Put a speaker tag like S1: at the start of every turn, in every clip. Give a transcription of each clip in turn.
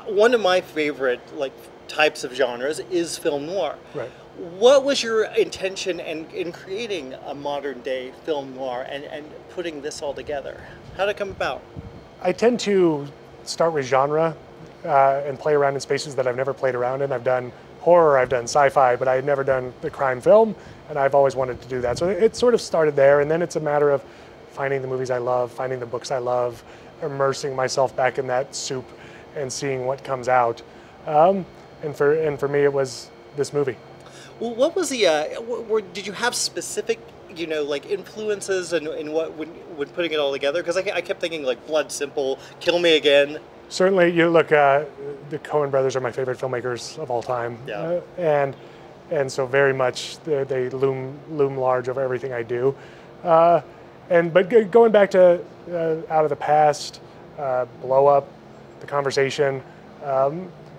S1: one of my favorite types of genres is film noir.
S2: Right.
S1: What was your intention in creating a modern day film noir and putting this all together? How did it come about?
S2: I tend to start with genre and play around in spaces that I've never played around in. I've done horror, I've done sci-fi, but I had never done the crime film, and I've always wanted to do that. So it sort of started there, and then it's a matter of finding the movies I love, finding the books I love, immersing myself back in that soup and seeing what comes out. And for me, it was this movie.
S1: Well, what was the, did you have specific, influences in what, when putting it all together? Because I kept thinking Blood Simple, Kill Me Again.
S2: Certainly, you look, the Coen brothers are my favorite filmmakers of all time.
S1: Yeah.
S2: And so very much they loom large over everything I do. But going back to Out of the Past, Blow Up, The Conversation, there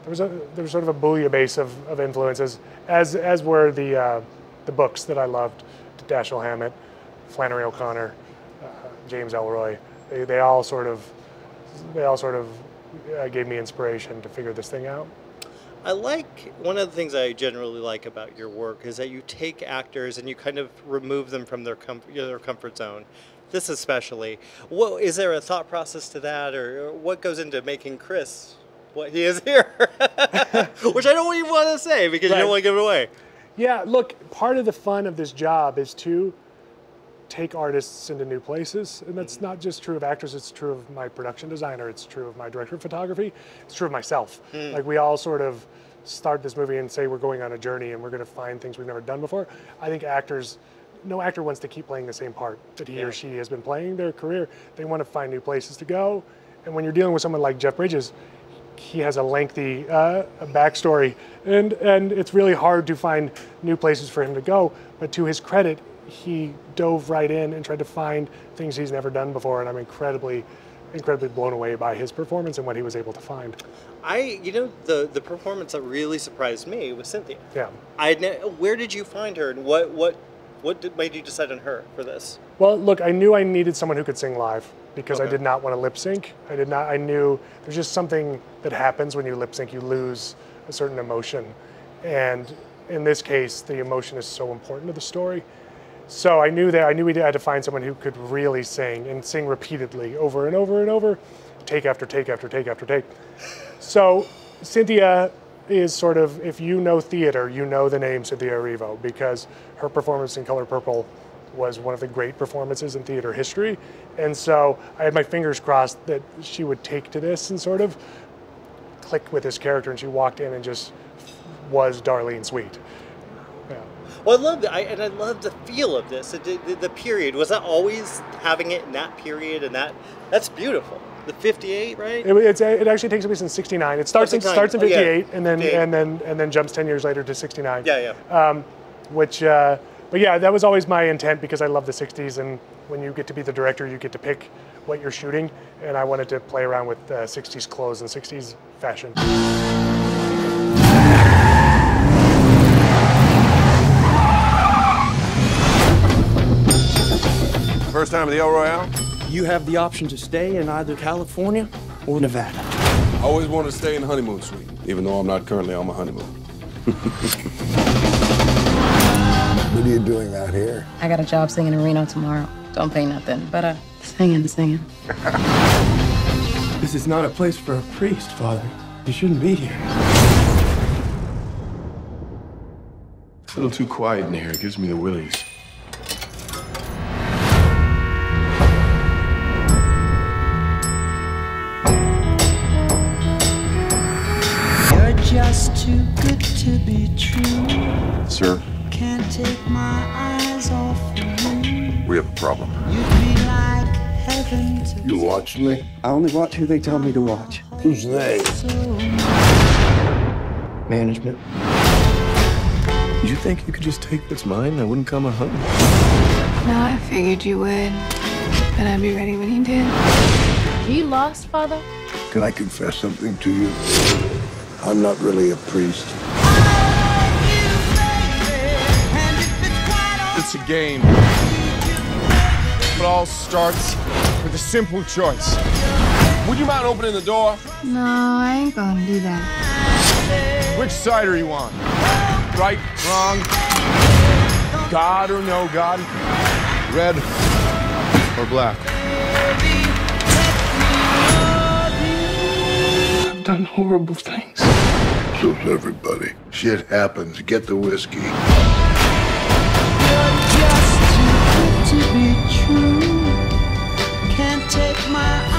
S2: was sort of a bouillabaisse of influences, as were the books that I loved, Dashiell Hammett, Flannery O'Connor, James Ellroy. They all sort of gave me inspiration to figure this thing out.
S1: One of the things I generally like about your work is that you take actors and you kind of remove them from their comfort zone. This especially. Is there a thought process to that, or what goes into making Chris what he is here? Which I don't even want to say because you don't want to give it away.
S2: Yeah, look, part of the fun of this job is to take artists into new places, and that's not just true of actors, it's true of my production designer, it's true of my director of photography, it's true of myself. Like, we all sort of start this movie and say we're going on a journey and we're going to find things we've never done before. I think no actor wants to keep playing the same part that he or she has been playing their career. They want to find new places to go, and when you're dealing with someone like Jeff Bridges, he has a lengthy backstory, and it's really hard to find new places for him to go, but to his credit, he dove right in and tried to find things he's never done before, and I'm incredibly blown away by his performance and what he was able to find.
S1: The performance that really surprised me was Cynthia.
S2: Yeah.
S1: Where did you find her, and what made you decide on her for this?
S2: Well, look, I knew I needed someone who could sing live because I did not want to lip sync. I knew there's just something that happens when you lip sync. You lose a certain emotion, and in this case, the emotion is so important to the story. So I knew we had to find someone who could really sing and sing repeatedly over and over and over, take after take after take after take. So Cynthia is sort of, if you know theater, you know the name Cynthia Erivo, because her performance in Color Purple was one of the great performances in theater history. And so I had my fingers crossed that she would take to this and sort of click with this character, and she walked in and just was Darlene Sweet. Yeah.
S1: Well, I love the feel of this. The period, was that always having it in that period, and that's beautiful. The 58, right?
S2: It actually takes place in '69. It starts in 58,
S1: yeah.
S2: and then jumps 10 years later to '69.
S1: Yeah.
S2: But yeah, that was always my intent because I love the '60s, and when you get to be the director, you get to pick what you're shooting, and I wanted to play around with '60s clothes and '60s fashion.
S3: First time at the El Royale?
S4: You have the option to stay in either California or Nevada.
S3: I always wanted to stay in the honeymoon suite, even though I'm not currently on my honeymoon.
S5: What are you doing out here?
S6: I got a job singing in Reno tomorrow. Don't pay nothing, but singing.
S4: This is not a place for a priest, Father. You shouldn't be here.
S3: It's a little too quiet in here. It gives me the willies.
S7: Just too good to be true.
S3: Sir?
S7: Can't take my eyes off of you.
S3: We have a problem.
S7: You'd be like heaven to
S5: You watching me?
S4: I only watch who they tell me to watch.
S5: Who's they?
S4: Management.
S3: You think you could just take what's mine? I wouldn't come a hunting.
S6: No, I figured you would, and I'd be ready when you did. Are you lost, Father?
S5: Can I confess something to you? I'm not really a priest.
S8: It's a game. It all starts with a simple choice. Would you mind opening the door?
S6: No, I ain't gonna do
S7: you then.
S9: Which side are you on? Right, wrong, God or no God? Red or black?
S3: I've done horrible things.
S5: So's everybody. Shit happens. Get the whiskey.
S7: You're just too good to be true. Can't take my